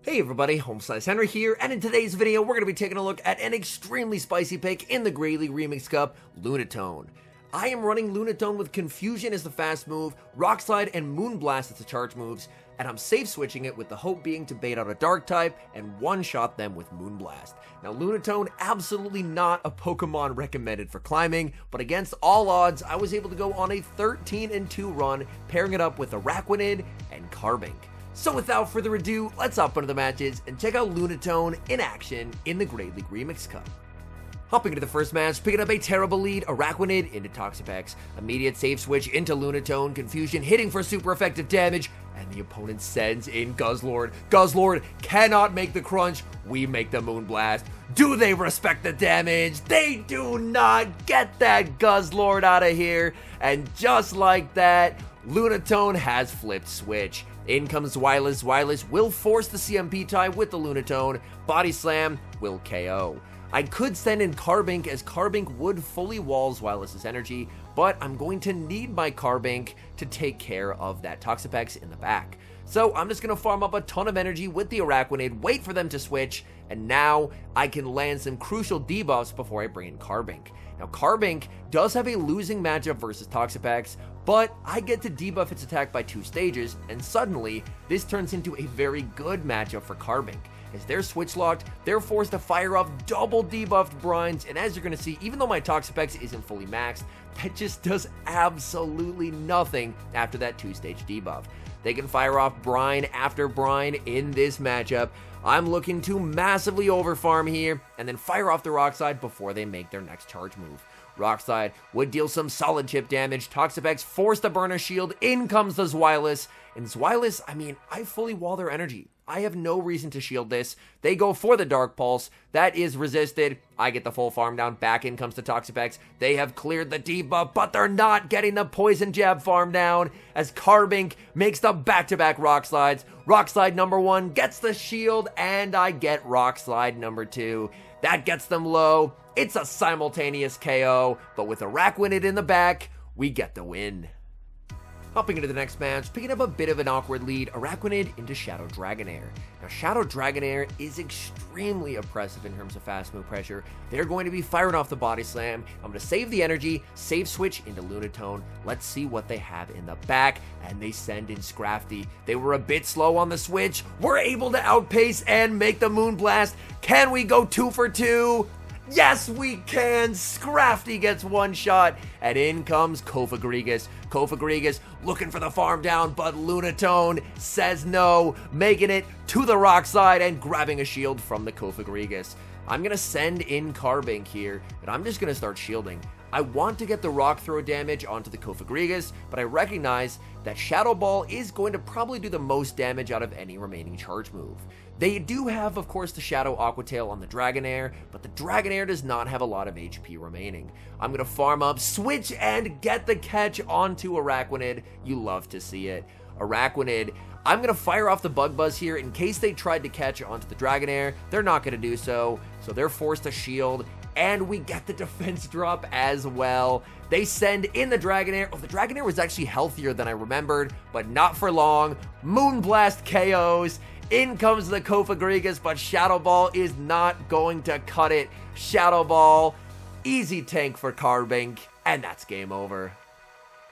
Hey everybody, Homeslice Henry here, and in today's video we're going to be taking a look at an extremely spicy pick in the Great League Remix Cup, Lunatone. I am running Lunatone with Confusion as the fast move, Rock Slide and Moonblast as the charge moves, and I'm safe switching it with the hope being to bait out a Dark type and one-shot them with Moonblast. Now Lunatone, absolutely not a Pokemon recommended for climbing, but against all odds I was able to go on a 13-2 run, pairing it up with Araquanid and Carbink. So without further ado, let's hop into the matches and check out Lunatone in action in the Great League Remix Cup. Hopping into the first match, picking up a terrible lead, Araquanid into Toxapex. Immediate safe switch into Lunatone, Confusion hitting for super effective damage, and the opponent sends in Guzzlord. Guzzlord cannot make the crunch, we make the Moonblast. Do they respect the damage? They do not. Get that Guzzlord out of here. And just like that, Lunatone has flipped switch. In comes Zweilous. Zweilous will force the CMP tie with the Lunatone. Body Slam will KO. I could send in Carbink, as Carbink would fully wall Zweilous' energy, but I'm going to need my Carbink to take care of that Toxapex in the back. So I'm just going to farm up a ton of energy with the Araquanid, wait for them to switch, and now I can land some crucial debuffs before I bring in Carbink. Now Carbink does have a losing matchup versus Toxapex, but I get to debuff its attack by 2 stages, and suddenly this turns into a very good matchup for Carbink. As they're switch locked, they're forced to fire off double debuffed brines, and as you're going to see, even though my Toxapex isn't fully maxed, that just does absolutely nothing after that 2-stage debuff. They can fire off brine after brine in this matchup. I'm looking to massively overfarm here, and then fire off the Rock Slide before they make their next charge move. Rock Slide would deal some solid chip damage. Toxapex forced to burn a shield. In comes the Zweilous. And Zweilous, I fully wall their energy. I have no reason to shield this. They go for the Dark Pulse. That is resisted. I get the full farm down. Back in comes the Toxapex. They have cleared the debuff, but they're not getting the Poison Jab farm down as Carbink makes the back-to-back Rock Slides. Rock Slide number 1 gets the shield, and I get Rock Slide number 2. That gets them low. It's a simultaneous KO, but with Araquanid in the back, we get the win. Hopping into the next match, picking up a bit of an awkward lead, Araquanid into Shadow Dragonair. Now Shadow Dragonair is extremely oppressive in terms of fast move pressure. They're going to be firing off the Body Slam. I'm going to save the energy, save switch into Lunatone. Let's see what they have in the back, and they send in Scrafty. They were a bit slow on the switch. We're able to outpace and make the Moonblast. Can we go 2 for 2? Yes, we can! Scrafty gets one shot, and in comes Cofagrigus. Cofagrigus looking for the farm down, but Lunatone says no, making it to the Rock Slide and grabbing a shield from the Cofagrigus. I'm going to send in Carbink here, and I'm just going to start shielding. I want to get the Rock Throw damage onto the Cofagrigus, but I recognize that Shadow Ball is going to probably do the most damage out of any remaining charge move. They do have, of course, the Shadow Aqua Tail on the Dragonair, but the Dragonair does not have a lot of HP remaining. I'm going to farm up, switch, and get the catch onto Araquanid. You love to see it. Araquanid, I'm going to fire off the Bug Buzz here in case they tried to catch onto the Dragonair. They're not going to do so, so they're forced to shield, and we get the defense drop as well. They send in the Dragonair. Oh, the Dragonair was actually healthier than I remembered, but not for long. Moonblast KOs. In comes the Cofagrigus, but Shadow Ball is not going to cut it. Shadow Ball, easy tank for Carbink, and that's game over.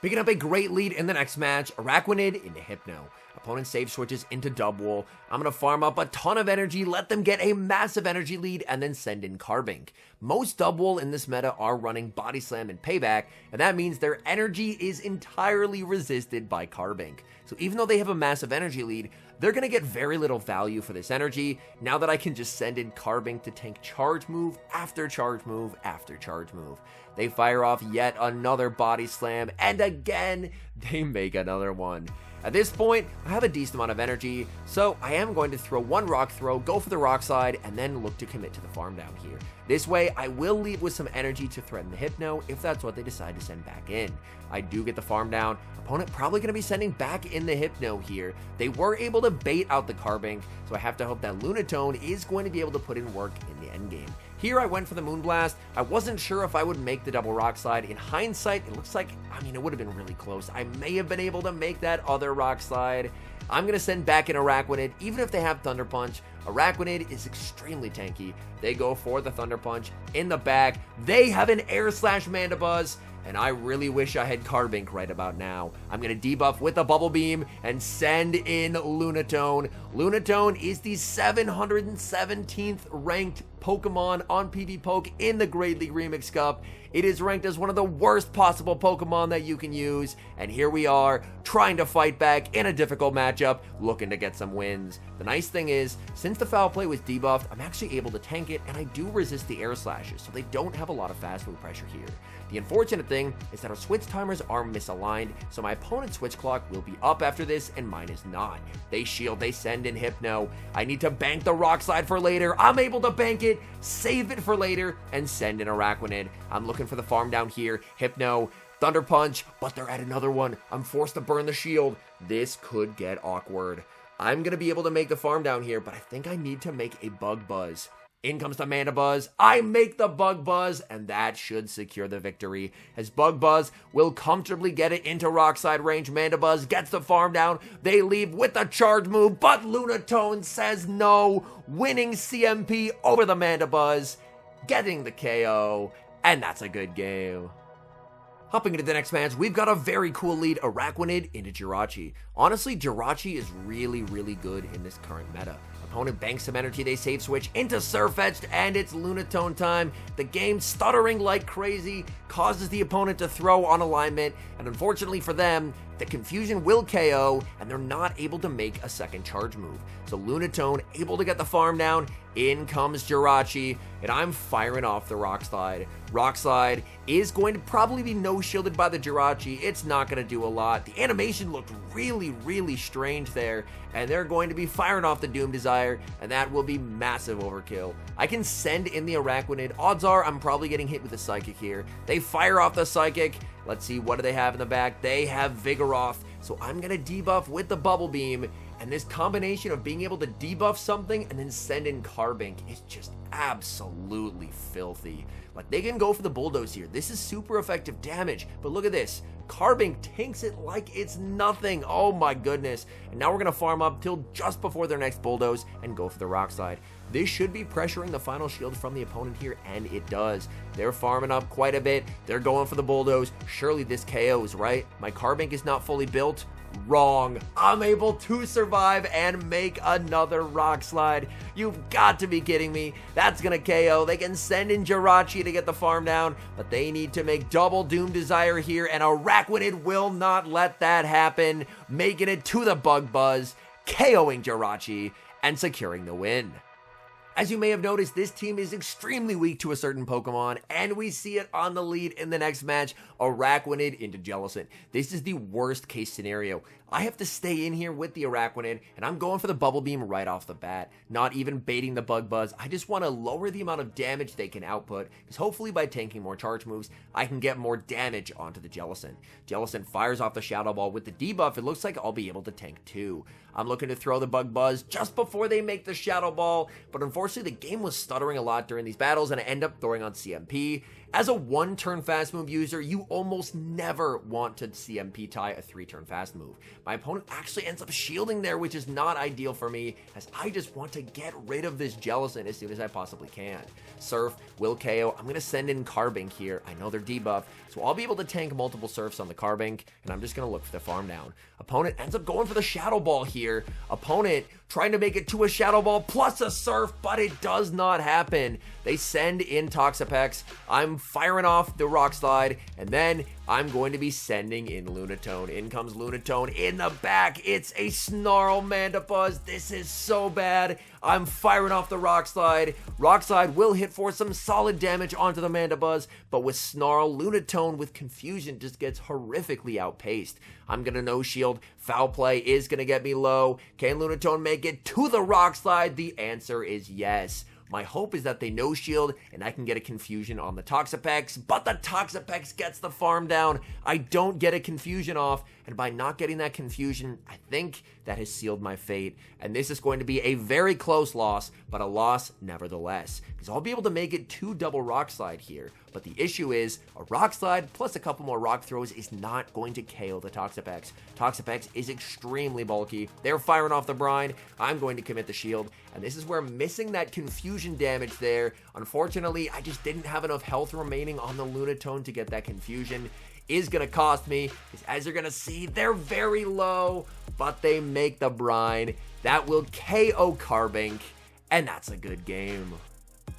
Picking up a great lead in the next match, Araquanid into Hypno. Opponent save switches into Dubwool. I'm going to farm up a ton of energy, let them get a massive energy lead, and then send in Carbink. Most Dubwool in this meta are running Body Slam and Payback, and that means their energy is entirely resisted by Carbink. So even though they have a massive energy lead, they're going to get very little value for this energy, now that I can just send in Carbink to tank charge move after charge move after charge move. They fire off yet another Body Slam, and again, they make another one. At this point, I have a decent amount of energy, so I am going to throw one Rock Throw, go for the Rock Slide, and then look to commit to the farm down here. This way, I will leave with some energy to threaten the Hypno if that's what they decide to send back in. I do get the farm down. Opponent probably going to be sending back in the Hypno here. They were able to bait out the Carbink, so I have to hope that Lunatone is going to be able to put in work in the endgame. Here I went for the Moonblast. I wasn't sure if I would make the double Rock Slide. In hindsight, it looks like, it would have been really close. I may have been able to make that other Rock Slide. I'm going to send back in Araquanid. Even if they have Thunder Punch, Araquanid is extremely tanky. They go for the Thunder Punch in the back. They have an Air Slash Mandibuzz, and I really wish I had Carbink right about now. I'm going to debuff with a Bubble Beam and send in Lunatone. Lunatone is the 717th ranked Pokemon on PvPoke in the Great League Remix Cup. It is ranked as one of the worst possible Pokemon that you can use, and here we are, trying to fight back in a difficult matchup, looking to get some wins. The nice thing is, since the Foul Play was debuffed, I'm actually able to tank it, and I do resist the Air Slashes, so they don't have a lot of fast move pressure here. The unfortunate thing is that our switch timers are misaligned, so my opponent's switch clock will be up after this, and mine is not. They shield, they send in Hypno. I need to bank the Rock Slide for later. I'm able to bank it, save it for later, and send in Araquanid. I'm looking for the farm down here. Hypno, Thunder Punch, but they're at another one. I'm forced to burn the shield. This could get awkward. I'm going to be able to make the farm down here, but I think I need to make a Bug Buzz. In comes the Mandibuzz. I make the Bug Buzz, and that should secure the victory, as Bug Buzz will comfortably get it into Rock Slide range. Mandibuzz gets the farm down. They leave with the charge move, but Lunatone says no, winning CMP over the Mandibuzz, getting the KO, and that's a good game. Hopping into the next match, we've got a very cool lead, Araquanid into Jirachi. Honestly, Jirachi is really good in this current meta. Opponent banks some energy, they save switch into Surfetched, and it's Lunatone time. The game, stuttering like crazy, causes the opponent to throw on alignment, and unfortunately for them, the Confusion will KO, and they're not able to make a second charge move. So Lunatone able to get the farm down. In comes Jirachi, and I'm firing off the Rock Slide. Rock Slide is going to probably be no-shielded by the Jirachi. It's not going to do a lot. The animation looked really strange there, and they're going to be firing off the Doom Desire, and that will be massive overkill. I can send in the Araquanid. Odds are I'm probably getting hit with a Psychic here. They fire off the Psychic. Let's see, what do they have in the back? They have Vigoroth, so I'm going to debuff with the Bubble Beam, and this combination of being able to debuff something and then send in Carbink is just absolutely filthy. Like, they can go for the Bulldoze here. This is super effective damage, but look at this. Carbink tanks it like it's nothing. Oh my goodness. And now we're going to farm up till just before their next Bulldoze and go for the Rock Slide. This should be pressuring the final shield from the opponent here, and it does. They're farming up quite a bit. They're going for the Bulldoze. Surely this KOs, right? My Carbink is not fully built. Wrong. I'm able to survive and make another Rock Slide. You've got to be kidding me. That's gonna KO. They can send in Jirachi to get the farm down, but they need to make double Doom Desire here, and Araquanid will not let that happen, making it to the Bug Buzz, KOing Jirachi, and securing the win. As you may have noticed, this team is extremely weak to a certain Pokemon, and we see it on the lead in the next match, Araquanid into Jellicent. This is the worst case scenario. I have to stay in here with the Araquanid, and I'm going for the Bubble Beam right off the bat, not even baiting the Bug Buzz. I just want to lower the amount of damage they can output, because hopefully by tanking more charge moves, I can get more damage onto the Jellicent. Jellicent fires off the Shadow Ball with the debuff. It looks like I'll be able to tank too. I'm looking to throw the Bug Buzz just before they make the Shadow Ball, but unfortunately the game was stuttering a lot during these battles, and I end up throwing on CMP. As a 1-turn fast move user, you almost never want to CMP tie a 3-turn fast move. My opponent actually ends up shielding there, which is not ideal for me, as I just want to get rid of this Jellicent as soon as I possibly can. Surf will KO. I'm going to send in Carbink here. I know they're debuffed, so I'll be able to tank multiple Surfs on the Carbink, and I'm just going to look for the farm down. Opponent ends up going for the Shadow Ball here. Opponent trying to make it to a Shadow Ball plus a Surf, but it does not happen. They send in Toxapex. I'm firing off the Rock Slide, and then I'm going to be sending in Lunatone. In comes Lunatone in the back. It's a Snarl Mandibuzz. This is so bad. I'm firing off the Rock Slide. Rock Slide will hit for some solid damage onto the Mandibuzz, but with Snarl, Lunatone with Confusion just gets horrifically outpaced. I'm going to no-shield. Foul Play is going to get me low. Can Lunatone make it to the Rock Slide? The answer is yes. My hope is that they no shield and I can get a confusion on the Toxapex, but the Toxapex gets the farm down. I don't get a confusion off, and by not getting that confusion, I think that has sealed my fate. And this is going to be a very close loss, but a loss nevertheless, because I'll be able to make it 2 double Rock Slide here. But the issue is, a Rock Slide plus a couple more Rock Throws is not going to KO the Toxapex. Toxapex is extremely bulky. They're firing off the brine. I'm going to commit the shield, and this is where missing that confusion damage there, unfortunately, I just didn't have enough health remaining on the Lunatone to get that confusion, is going to cost me, because as you're going to see, they're very low, but they make the brine. That will KO Carbink, and that's a good game.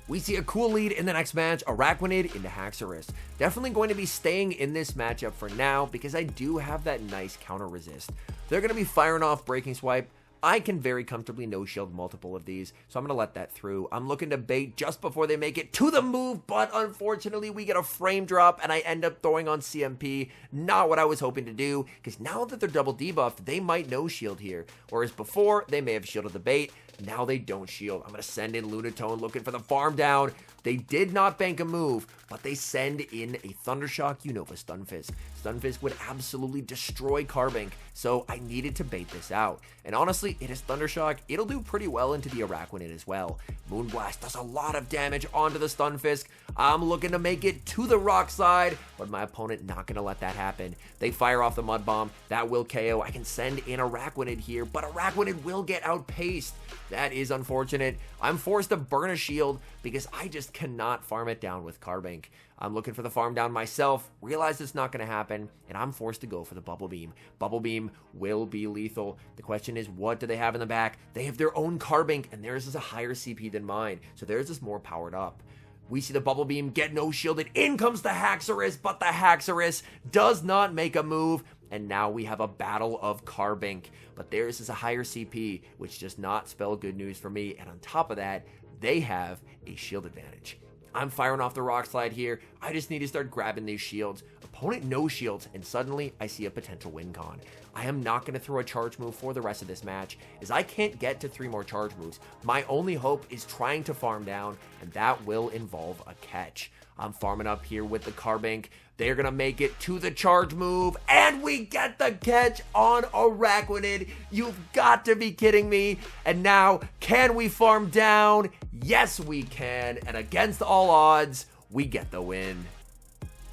We see a cool lead in the next match, Araquanid into Haxorus. Definitely going to be staying in this matchup for now because I do have that nice counter resist. They're going to be firing off Breaking Swipe. I can very comfortably no-shield multiple of these, so I'm going to let that through. I'm looking to bait just before they make it to the move, but unfortunately we get a frame drop, and I end up throwing on CMP. Not what I was hoping to do, because now that they're double debuffed, they might no-shield here. Whereas before, they may have shielded the bait. Now they don't shield. I'm going to send in Lunatone looking for the farm down. They did not bank a move, but they send in a Thundershock Unova Stunfisk. Stunfisk would absolutely destroy Carbink, so I needed to bait this out. And honestly, it is Thundershock. It'll do pretty well into the Araquanid as well. Moonblast does a lot of damage onto the Stunfisk. I'm looking to make it to the Rock Slide, but my opponent not going to let that happen. They fire off the Mud Bomb. That will KO. I can send in Araquanid here, but Araquanid will get outpaced. That is unfortunate. I'm forced to burn a shield because I just cannot farm it down with Carbink. I'm looking for the farm down myself, realize it's not going to happen, and I'm forced to go for the Bubble Beam. Bubble Beam will be lethal. The question is, what do they have in the back? They have their own Carbink, and theirs is a higher CP than mine, so theirs is more powered up. We see the Bubble Beam get no shielded. In comes the Haxorus, but the Haxorus does not make a move, and now we have a battle of Carbink. But theirs is a higher CP, which does not spell good news for me, and on top of that, they have a shield advantage. I'm firing off the Rock Slide here. I just need to start grabbing these shields. Opponent no shields, and suddenly I see a potential win con. I am not going to throw a charge move for the rest of this match, as I can't get to 3 more charge moves. My only hope is trying to farm down, and that will involve a catch. I'm farming up here with the Carbink. They're going to make it to the charge move, and we get the catch on Araquanid. You've got to be kidding me. And now, can we farm down? Yes, we can. And against all odds, we get the win.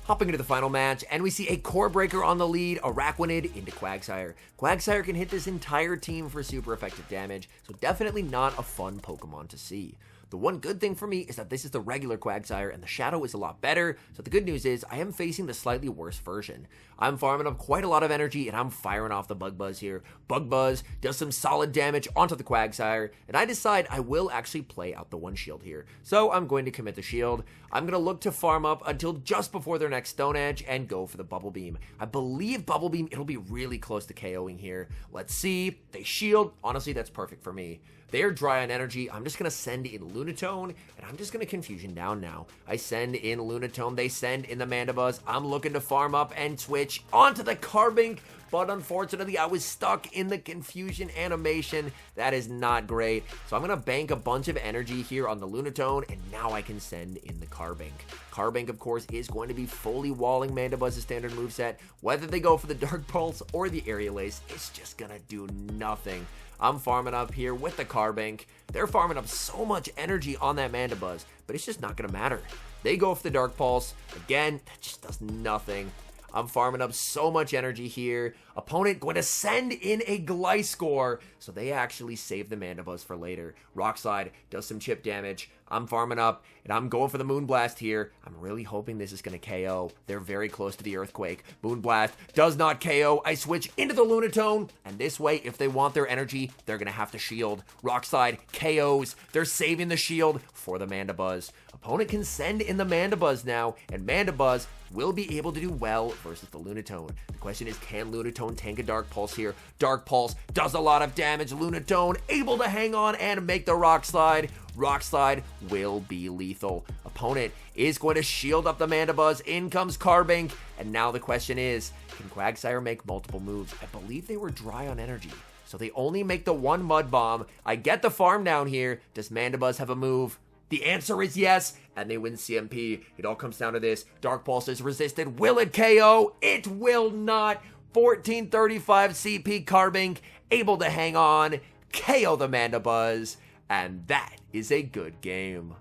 Hopping into the final match, and we see a Core Breaker on the lead, Araquanid into Quagsire. Quagsire can hit this entire team for super effective damage, so definitely not a fun Pokemon to see. The one good thing for me is that this is the regular Quagsire and the Shadow is a lot better, so the good news is I am facing the slightly worse version. I'm farming up quite a lot of energy and I'm firing off the Bug Buzz here. Bug Buzz does some solid damage onto the Quagsire, and I decide I will actually play out the one shield here. So I'm going to commit the shield. I'm going to look to farm up until just before their next Stone Edge and go for the Bubble Beam. I believe Bubble Beam, it'll be really close to KOing here. Let's see. They shield. Honestly, that's perfect for me. They're dry on energy. I'm just going to send in Lunatone, and I'm just going to Confusion down now. I send in Lunatone. They send in the Mandibuzz. I'm looking to farm up and switch onto the Carbink, but unfortunately, I was stuck in the Confusion animation. That is not great. So I'm going to bank a bunch of energy here on the Lunatone, and now I can send in the Carbink. Carbink, of course, is going to be fully walling Mandibuzz's standard moveset. Whether they go for the Dark Pulse or the Aerial Ace, it's just going to do nothing. I'm farming up here with the Carbink. They're farming up so much energy on that Mandibuzz, but it's just not going to matter. They go for the Dark Pulse. Again, that just does nothing. I'm farming up so much energy here. Opponent going to send in a Gliscor, so they actually save the Mandibuzz for later. Rock Slide does some chip damage. I'm farming up, and I'm going for the Moonblast here. I'm really hoping this is going to KO. They're very close to the Earthquake. Moonblast does not KO. I switch into the Lunatone, and this way, if they want their energy, they're going to have to shield. Rock Slide KOs. They're saving the shield for the Mandibuzz. Opponent can send in the Mandibuzz now, and Mandibuzz will be able to do well versus the Lunatone. The question is, can Lunatone tank a Dark Pulse here? Dark Pulse does a lot of damage. Lunatone able to hang on and make the Rock Slide. Rock Slide will be lethal. Opponent is going to shield up the Mandibuzz. In comes Carbink. And now the question is, can Quagsire make multiple moves? I believe they were dry on energy, so they only make the one Mud Bomb. I get the farm down here. Does Mandibuzz have a move? The answer is yes, and they win CMP. It all comes down to this. Dark Pulse is resisted. Will it KO? It will not. 1435 CP Carbink, able to hang on, KO the Mandibuzz, and that is a good game.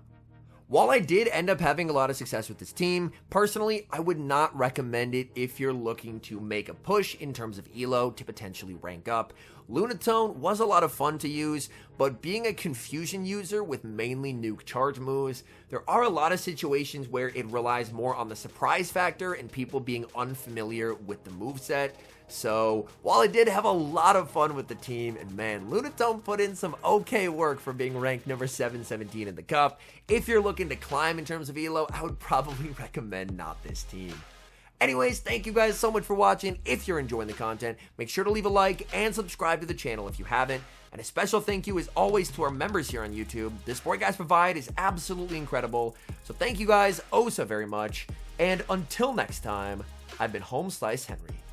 While I did end up having a lot of success with this team, personally, I would not recommend it if you're looking to make a push in terms of elo to potentially rank up. Lunatone was a lot of fun to use, but being a Confusion user with mainly nuke charge moves, there are a lot of situations where it relies more on the surprise factor and people being unfamiliar with the moveset. So, while I did have a lot of fun with the team, and man, Lunatone put in some okay work for being ranked number 717 in the cup, if you're looking to climb in terms of elo, I would probably recommend not this team. Anyways, thank you guys so much for watching. If you're enjoying the content, make sure to leave a like and subscribe to the channel if you haven't. And a special thank you as always to our members here on YouTube. The support you guys provide is absolutely incredible. So thank you guys oh so very much. And until next time, I've been Home Slice Henry.